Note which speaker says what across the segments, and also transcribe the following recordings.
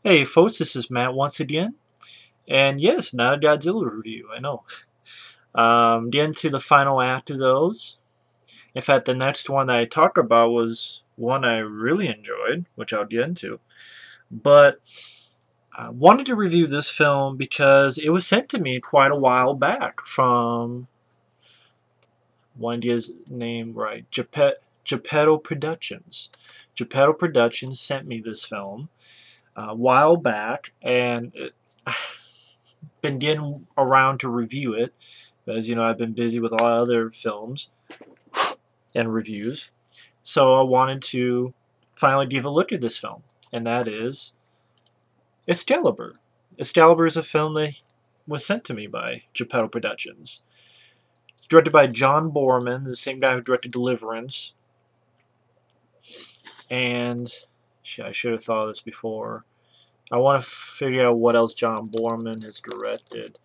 Speaker 1: Hey folks, this is Matt once again, and yes, not a Godzilla review, I know. Getting to the final act of those. In fact, the next one that I talk about was one I really enjoyed, which I'll get into. But I wanted to review this film because it was sent to me quite a while back from, one to get his name right, Geppetto Productions. Geppetto Productions sent me this film a while back, and been getting around to review it, as you know, I've been busy with a lot of other films and reviews. So I wanted to finally give a look at this film, and that is Excalibur. Excalibur is a film that was sent to me by Geppetto Productions. It's directed by John Boorman, the same guy who directed Deliverance. And I should have thought of this before. I want to figure out what else John Boorman has directed.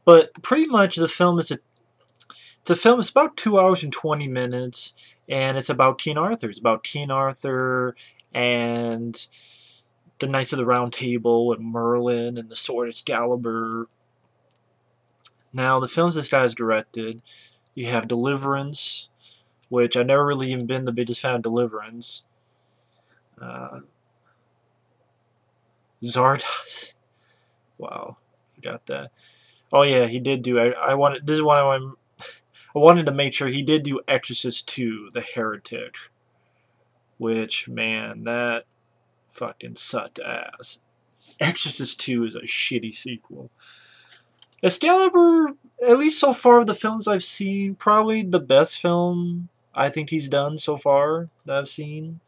Speaker 1: But pretty much the film is it's a film. It's about 2 hours and 20 minutes, and it's about King Arthur. It's about King Arthur and the Knights of the Round Table and Merlin and the Sword Excalibur. Now, the films this guy has directed, you have Deliverance, which I've never really even been the biggest fan of Deliverance. Zardoz. Wow, forgot that. Oh yeah, he did do. I wanted. This is what I wanted to make sure he did do Exorcist 2, The Heretic, which, man, that fucking sucked ass. Exorcist 2 is a shitty sequel. Excalibur, at least so far of the films I've seen, probably the best film I think he's done so far that I've seen.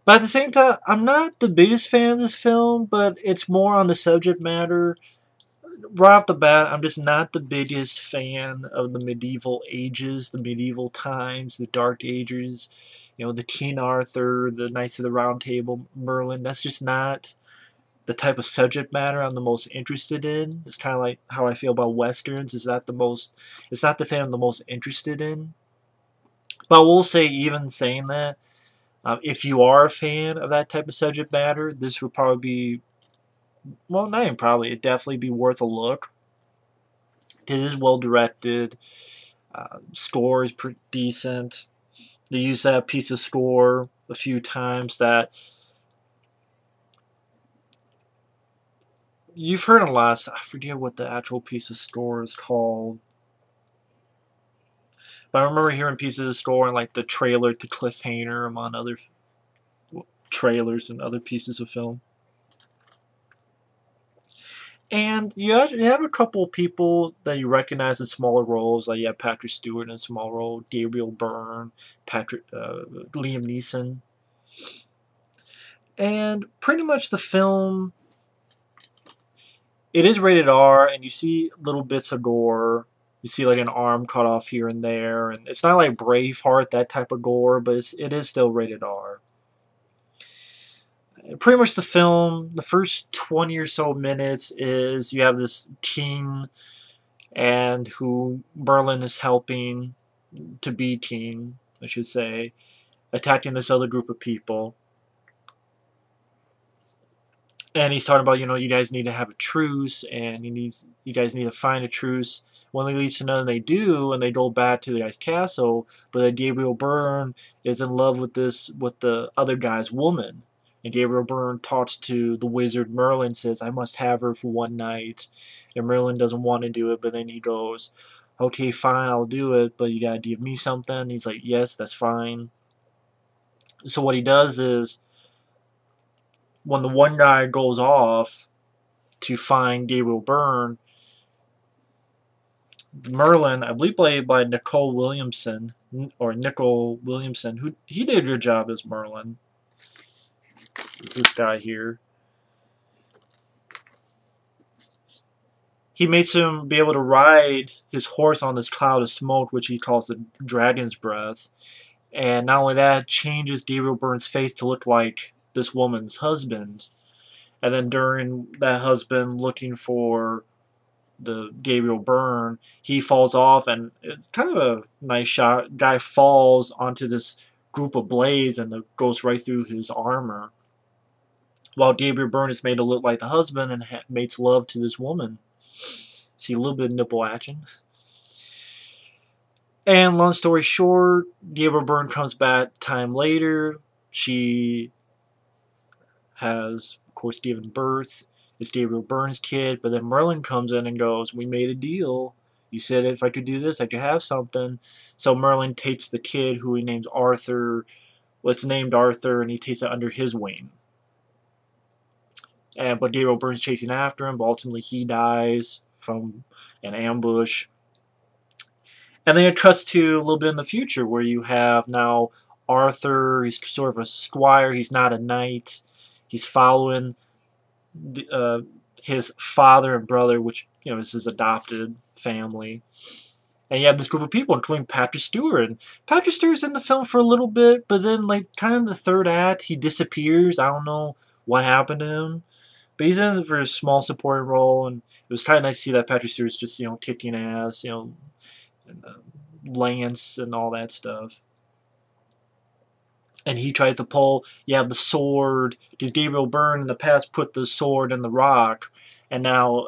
Speaker 1: But at the same time, I'm not the biggest fan of this film, but it's more on the subject matter. Right off the bat, I'm just not the biggest fan of the medieval ages, the medieval times, the Dark Ages, you know, the King Arthur, the Knights of the Round Table, Merlin. That's just not the type of subject matter I'm the most interested in. It's kind of like how I feel about westerns. It's not the thing I'm the most interested in. But I will say, even saying that, if you are a fan of that type of subject matter, this would probably be, well, not even probably, it'd definitely be worth a look. It is well directed. Score is pretty decent. They use that piece of score a few times that you've heard a lot. I forget what the actual piece of score is called. But I remember hearing pieces of score in like the trailer to Cliffhanger, among other trailers and other pieces of film. And you have a couple of people that you recognize in smaller roles, like you have Patrick Stewart in a small role, Gabriel Byrne, Liam Neeson. And pretty much the film, it is rated R, and you see little bits of gore. You see like an arm cut off here and there, and it's not like Braveheart, that type of gore, but it is still rated R. Pretty much the film, the first 20 or so minutes is you have this king and who Merlin is helping to be king, I should say, attacking this other group of people. And he's talking about, you guys need to have a truce, and you guys need to find a truce. When they leads to none, they do, and they go back to the guy's castle. But then Gabriel Byrne is in love with the other guy's woman, and Gabriel Byrne talks to the wizard Merlin, says, "I must have her for one night," and Merlin doesn't want to do it, but then he goes, "Okay, fine, I'll do it, but you gotta give me something." And he's like, "Yes, that's fine." So what he does is, when the one guy goes off to find Gabriel Byrne, Merlin, I believe played by Nicol Williamson, who he did a good job as Merlin. It's this guy here. He makes him be able to ride his horse on this cloud of smoke, which he calls the dragon's breath. And not only that, changes Gabriel Byrne's face to look like this woman's husband. And then during that husband looking for the Gabriel Byrne, he falls off, and it's kind of a nice shot. Guy falls onto this group of blades, and it goes right through his armor. while Gabriel Byrne is made to look like the husband and makes love to this woman. See a little bit of nipple action. And long story short, Gabriel Byrne comes back time later. She has, of course, given birth. It's Gabriel Byrne's kid, but then Merlin comes in and goes, "We made a deal. You said if I could do this, I could have something." So Merlin takes the kid, who he names Arthur. Well, it's named Arthur, and he takes it under his wing. But Gabriel Byrne's chasing after him, but ultimately he dies from an ambush. And then it cuts to a little bit in the future, where you have now Arthur. He's sort of a squire. He's not a knight. He's following his father and brother, which is his adopted family. And you have this group of people, including Patrick Stewart. And Patrick Stewart's in the film for a little bit, but then, like, kind of the third act, he disappears. I don't know what happened to him. But he's in it for a small supporting role, and it was kind of nice to see that Patrick Stewart's just, kicking ass, and lance and all that stuff. And he tries to pull, the sword, because Gabriel Byrne in the past put the sword in the rock, and now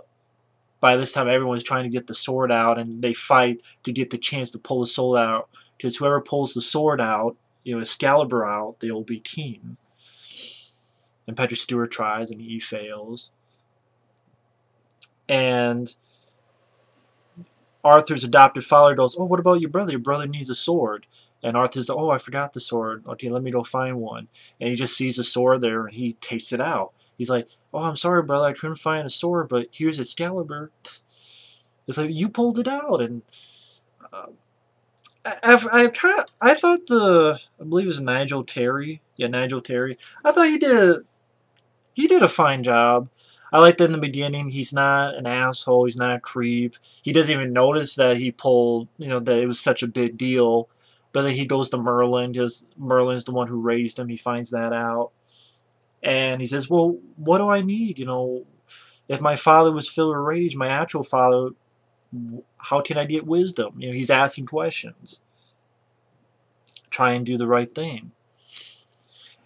Speaker 1: by this time everyone's trying to get the sword out, and they fight to get the chance to pull the sword out, because whoever pulls the sword out, Excalibur out, they'll be king. And Patrick Stewart tries, and he fails. And Arthur's adopted father goes, "Oh, what about your brother? Your brother needs a sword." And Arthur's like, "Oh, I forgot the sword. Okay, let me go find one." And he just sees a sword there, and he takes it out. He's like, "Oh, I'm sorry, brother, I couldn't find a sword, but here's Excalibur." It's like, you pulled it out. And I thought I believe it was Nigel Terry. Yeah, Nigel Terry. I thought he did a fine job. I like that in the beginning. He's not an asshole. He's not a creep. He doesn't even notice that he pulled, that it was such a big deal. But then he goes to Merlin, because Merlin's the one who raised him. He finds that out. And he says, "Well, what do I need? If my father was filled with rage, my actual father, how can I get wisdom?" He's asking questions. Try and do the right thing.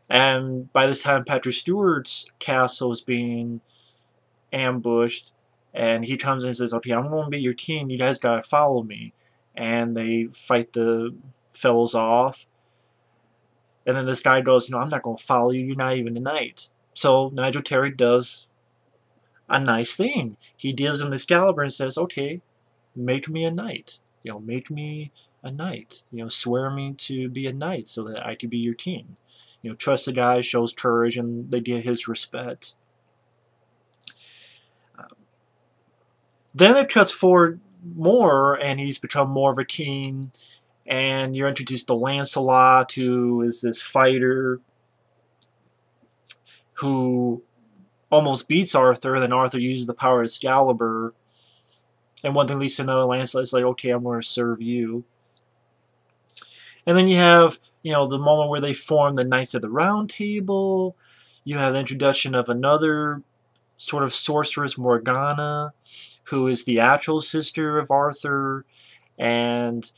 Speaker 1: And by this time, Patrick Stewart's castle is being ambushed, and he comes in and says, "Okay, I'm going to be your king. You guys got to follow me." And they fight the fellows off. And then this guy goes, "I'm not going to follow you. You're not even a knight." So Nigel Terry does a nice thing. He gives him the Excalibur and says, "Okay, make me a knight. Make me a knight. Swear me to be a knight so that I can be your king." Trust the guy, shows courage, and they get his respect. Then it cuts forward more, and he's become more of a king, and you're introduced to Lancelot, who is this fighter who almost beats Arthur. Then Arthur uses the power of Excalibur, and one thing leads to another. Lancelot's like, "Okay, I'm going to serve you." And then you have, the moment where they form the Knights of the Round Table. You have the introduction of another sort of sorceress, Morgana, who is the actual sister of Arthur. And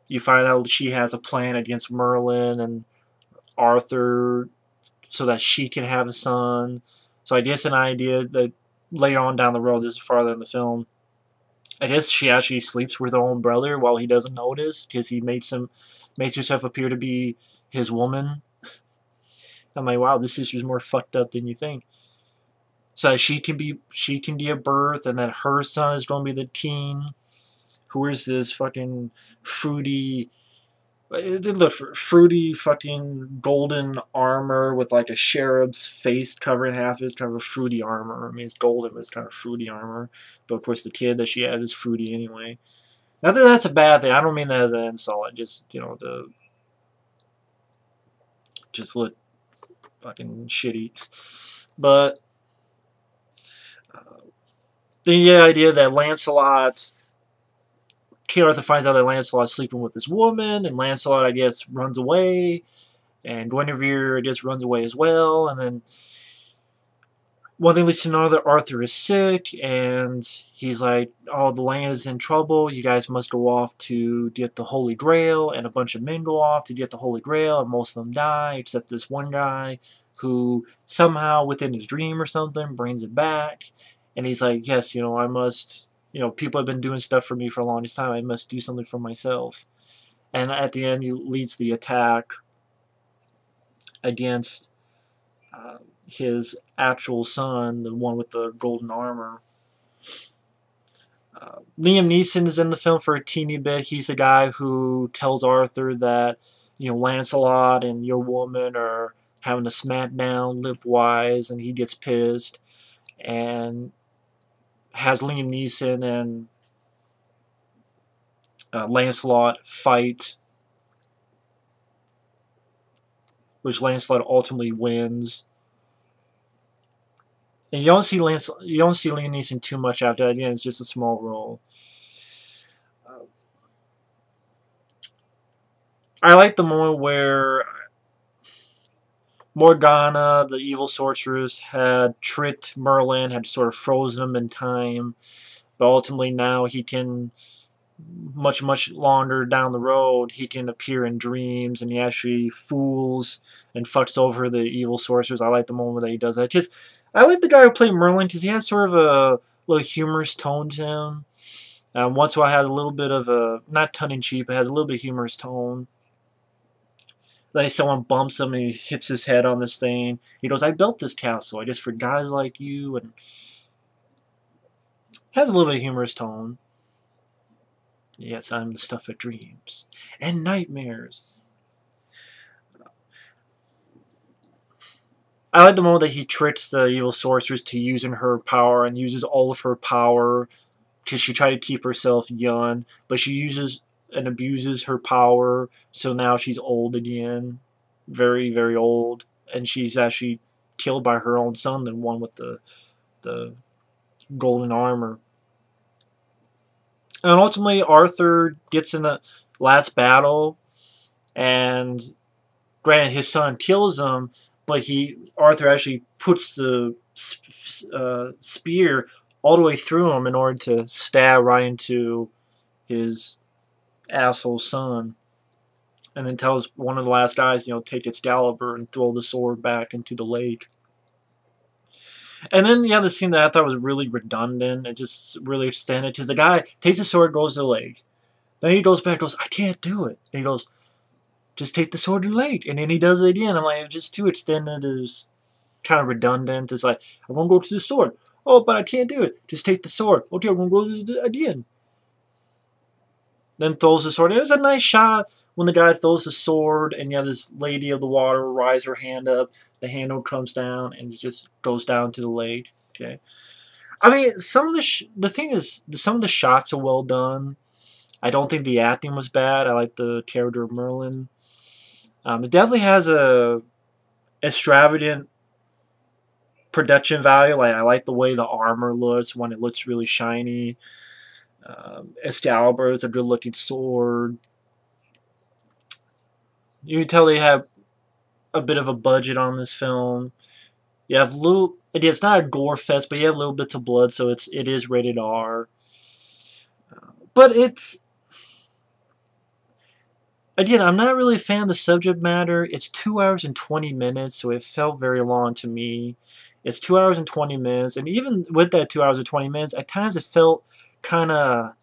Speaker 1: you find out she has a plan against Merlin and Arthur so that she can have a son. So I guess an idea that later on down the road, this is farther in the film, I guess she actually sleeps with her own brother while he doesn't notice, because he makes herself appear to be his woman. I'm like, wow, this sister's more fucked up than you think. So she can give birth, and then her son is going to be the king. Who is this fucking fruity fucking golden armor with like a cherub's face covering half. It's kind of a fruity armor. I mean, it's golden, but it's kind of fruity armor. But of course, the kid that she has is fruity anyway. Not that that's a bad thing. I don't mean that as an insult. Just, just look fucking shitty. But the idea that King Arthur finds out that Lancelot's sleeping with this woman, and Lancelot, I guess, runs away, and Guenevere, I guess, runs away as well, and then one thing leads to another. Arthur is sick, and he's like, "Oh, the land is in trouble. You guys must go off to get the Holy Grail," and a bunch of men go off to get the Holy Grail, and most of them die, except this one guy who somehow within his dream or something brings it back. And he's like, yes, you know, I must, you know, people have been doing stuff for me for a long time. I must do something for myself. And at the end, he leads the attack against his actual son, the one with the golden armor. Liam Neeson is in the film for a teeny bit. He's the guy who tells Arthur that, you know, Lancelot and your woman are having a smackdown, live wise, and he gets pissed and has Liam Neeson and Lancelot fight, which Lancelot ultimately wins. And you don't see Liam Neeson too much after that. Again, it's just a small role. I like the moment where Morgana, the evil sorceress, had tricked Merlin, had sort of frozen him in time, but ultimately now he can, much longer down the road, he can appear in dreams, and he actually fools and fucks over the evil sorcerers. I like the moment that he does that. Just, I like the guy who played Merlin because he has sort of a little humorous tone to him. Once in a while has a little bit of a, not tongue-in-cheek, but has a little bit of humorous tone. Like someone bumps him and he hits his head on this thing. He goes, I built this castle, I guess for guys like you, and has a little bit of humorous tone. Yes, I'm the stuff of dreams and nightmares. I like the moment that he tricks the evil sorceress to using her power and uses all of her power because she tried to keep herself young, but she uses and abuses her power, so now she's old again, very, very old, and she's actually killed by her own son, the one with the golden armor. And ultimately, Arthur gets in the last battle, and granted, his son kills him, but Arthur actually puts the spear all the way through him in order to stab right into his asshole son, and then tells one of the last guys, you know, take Excalibur and throw the sword back into the lake. And then, yeah, the scene that I thought was really redundant and just really extended, because the guy takes the sword, goes to the lake. Then he goes back, goes, I can't do it. And he goes, just take the sword to the lake. And then he does it again. I'm like, it's just too extended. It's kind of redundant. It's like, I want to go to the sword. Oh, but I can't do it. Just take the sword. Okay, I'm going to go to it again. Then throws the sword. It was a nice shot when the guy throws the sword, and yeah, this lady of the water rises her hand up. The handle comes down, and it just goes down to the lake. Okay, I mean, some of the thing is, some of the shots are well done. I don't think the acting was bad. I like the character of Merlin. It definitely has a extravagant production value. Like, I like the way the armor looks when it looks really shiny. Excalibur is a good looking sword. You can tell they have a bit of a budget on this film. You have little, it's not a gore fest, but you have little bits of blood, so it is rated R. But it's, again, I'm not really a fan of the subject matter. It's 2 hours and 20 minutes, so it felt very long to me. It's 2 hours and 20 minutes, and even with that 2 hours and 20 minutes, at times it felt kind of,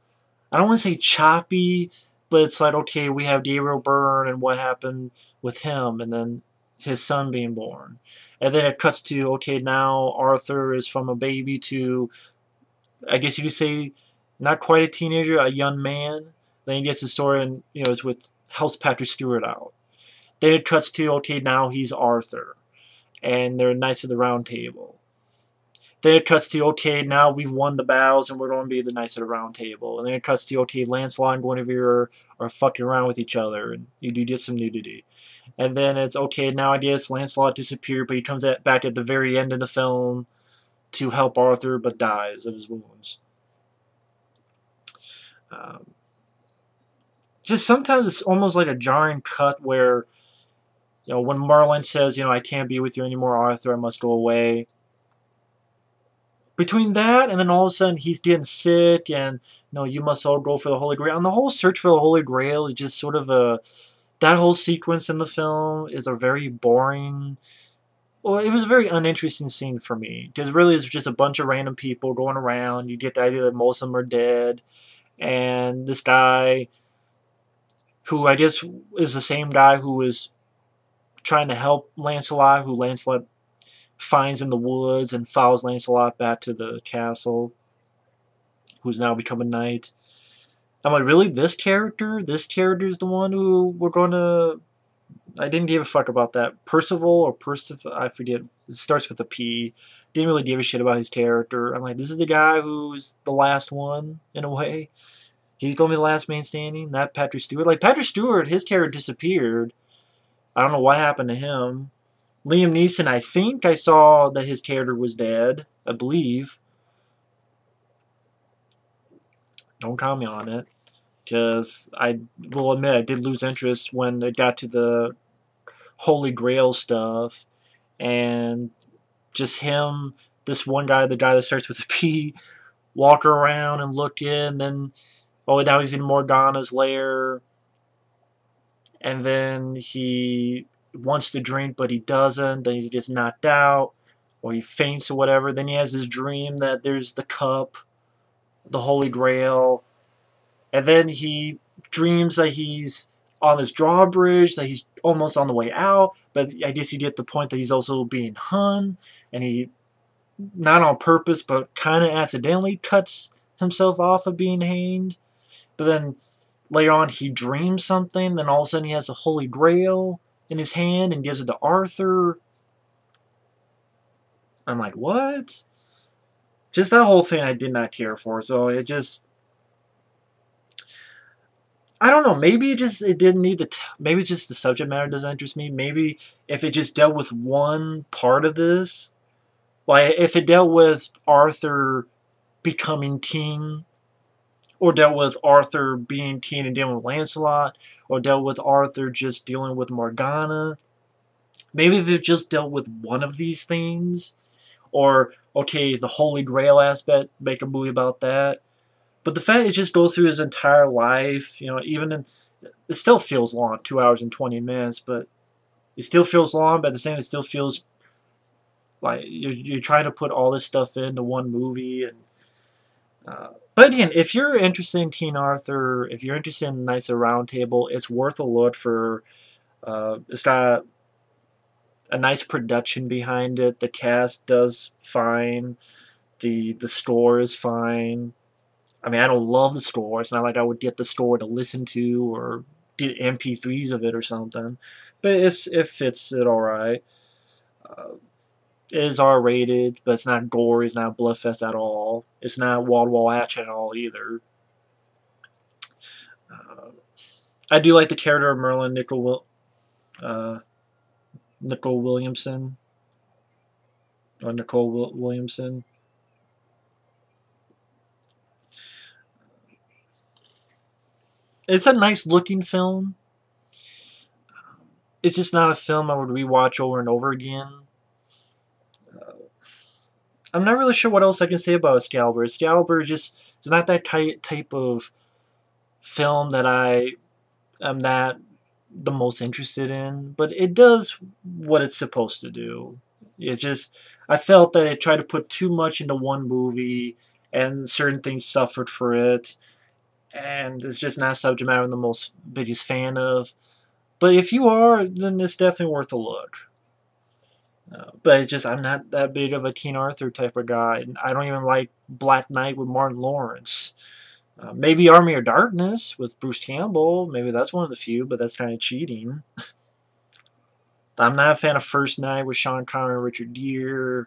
Speaker 1: I don't want to say choppy, but it's like, okay, we have Gabriel Byrne and what happened with him, and then his son being born. And then it cuts to, okay, now Arthur is from a baby to, I guess you could say, not quite a teenager, a young man. Then he gets his story and, you know, it's with, helps Patrick Stewart out. Then it cuts to, okay, now he's Arthur. And they're Knights of the Round Table. Then it cuts to, okay, now we've won the battles and we're going to be the Knights of the Round Table. And then it cuts to, okay, Lancelot and Guenevere are fucking around with each other. And you do get some nudity. And then it's, okay, now I guess Lancelot disappeared, but he comes back at the very end of the film to help Arthur, but dies of his wounds. Just sometimes it's almost like a jarring cut where, you know, when Merlin says, you know, I can't be with you anymore, Arthur, I must go away. Between that and then all of a sudden he's getting sick and, you know, you must all go for the Holy Grail. And the whole search for the Holy Grail is just sort of a, that whole sequence in the film is a very boring, well, it was a very uninteresting scene for me, because really it's just a bunch of random people going around. You get the idea that most of them are dead, and this guy, who I guess is the same guy who was trying to help Lancelot, who Lancelot finds in the woods and follows Lancelot back to the castle, who's now become a knight. I'm like, really? This character? This character's the one who we're going to... I didn't give a fuck about that. Percival or Percival, I forget. It starts with a P. Didn't really give a shit about his character. I'm like, this is the guy who's the last one, in a way. He's going to be the last man standing, not Patrick Stewart. Like, Patrick Stewart, his character disappeared. I don't know what happened to him. Liam Neeson, I think I saw that his character was dead. I believe. Don't call me on it. Because I will admit I did lose interest when it got to the Holy Grail stuff, and just him, this one guy, the guy that starts with a P, walking around and looking, and then, oh, now he's in Morgana's lair, and then he wants to drink, but he doesn't, then he gets knocked out, or he faints or whatever, then he has this dream that there's the cup, the Holy Grail, and then he dreams that he's on this drawbridge, that he's almost on the way out, but I guess you get the point that he's also being hung, and he, not on purpose, but kind of accidentally cuts himself off of being hanged. But then later on he dreams something, then all of a sudden he has the Holy Grail in his hand and gives it to Arthur. I'm like, what? Just that whole thing I did not care for, so it just... I don't know, maybe it didn't need the... maybe it's just the subject matter doesn't interest me. Maybe if it just dealt with one part of this, like if it dealt with Arthur becoming king, or dealt with Arthur being king and dealing with Lancelot, or dealt with Arthur just dealing with Morgana, maybe if it just dealt with one of these things, or, okay, the Holy Grail aspect, make a movie about that. But the fact it just goes through his entire life, you know, even in, it still feels long, 2 hours and 20 minutes, but it still feels long, but at the same time, it still feels like you're trying to put all this stuff into one movie. And but again, if you're interested in King Arthur, if you're interested in Knights of the Round Table, it's worth a look for. It's got a nice production behind it. The cast does fine. The score is fine. I mean, I don't love the score. It's not like I would get the score to listen to or get MP3s of it or something. But it fits it alright. It is R-rated, but it's not gory. It's not bloodfest at all. It's not wall-to-wall action at all either. I do like the character of Merlin, Nicol Williamson. Or Nicol Williamson. It's a nice looking film. It's just not a film I would rewatch over and over again. I'm not really sure what else I can say about Excalibur. Excalibur is not that type of film that I am not the most interested in, but it does what it's supposed to do. It's just, I felt that it tried to put too much into one movie, and certain things suffered for it. And it's just not a subject matter I'm the most biggest fan of. But if you are, then it's definitely worth a look. But it's just, I'm not that big of a King Arthur type of guy. I don't even like Black Knight with Martin Lawrence. Maybe Army of Darkness with Bruce Campbell. Maybe that's one of the few, but that's kind of cheating. I'm not a fan of First Night with Sean Connery and Richard Gere.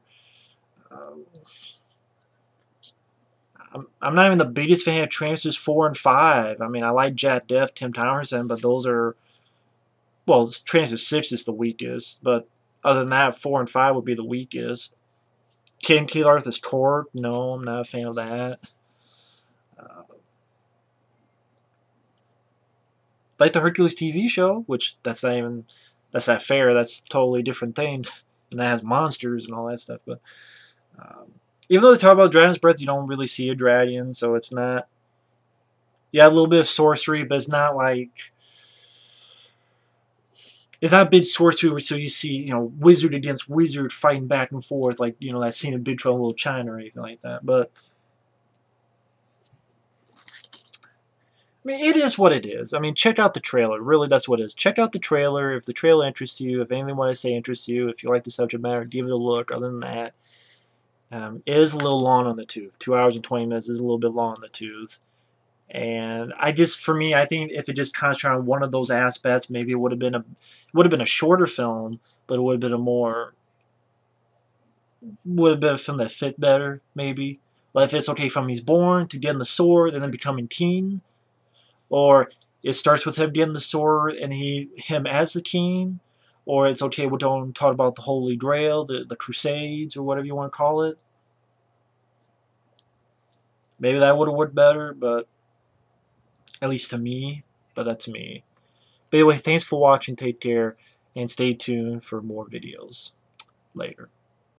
Speaker 1: I'm not even the biggest fan of Transformers 4 and 5. I mean, I like Jack Def, Tim Townsend, but those are... well, Transformers 6 is the weakest, but other than that, 4 and 5 would be the weakest. King Arthur's Court, no, I'm not a fan of that. Like the Hercules TV show, which that's not fair, that's a totally different thing. And that has monsters and all that stuff, but... even though they talk about Dragon's Breath, you don't really see a dragon, so it's not... You have a little bit of sorcery, but it's not like... It's not big sorcery, so you see, you know, wizard against wizard fighting back and forth, like, you know, that scene in Big Trouble in Little China or anything like that. But I mean, it is what it is. I mean, check out the trailer. Really, that's what it is. Check out the trailer. If the trailer interests you, if anything what I say interests you, if you like the subject matter, give it a look. Other than that, it is a little long on the tooth. 2 hours and 20 minutes is a little bit long on the tooth. And for me, I think if it just concentrated on one of those aspects, maybe it would have been a shorter film, but it would have been a film that fit better, maybe. Like if it's okay from he's born to getting the sword and then becoming king, or it starts with him getting the sword and him as the king, or it's okay we don't talk about the Holy Grail, the Crusades, or whatever you want to call it. Maybe that would have worked better, but at least to me. But that's me. But anyway, thanks for watching. Take care, and stay tuned for more videos later.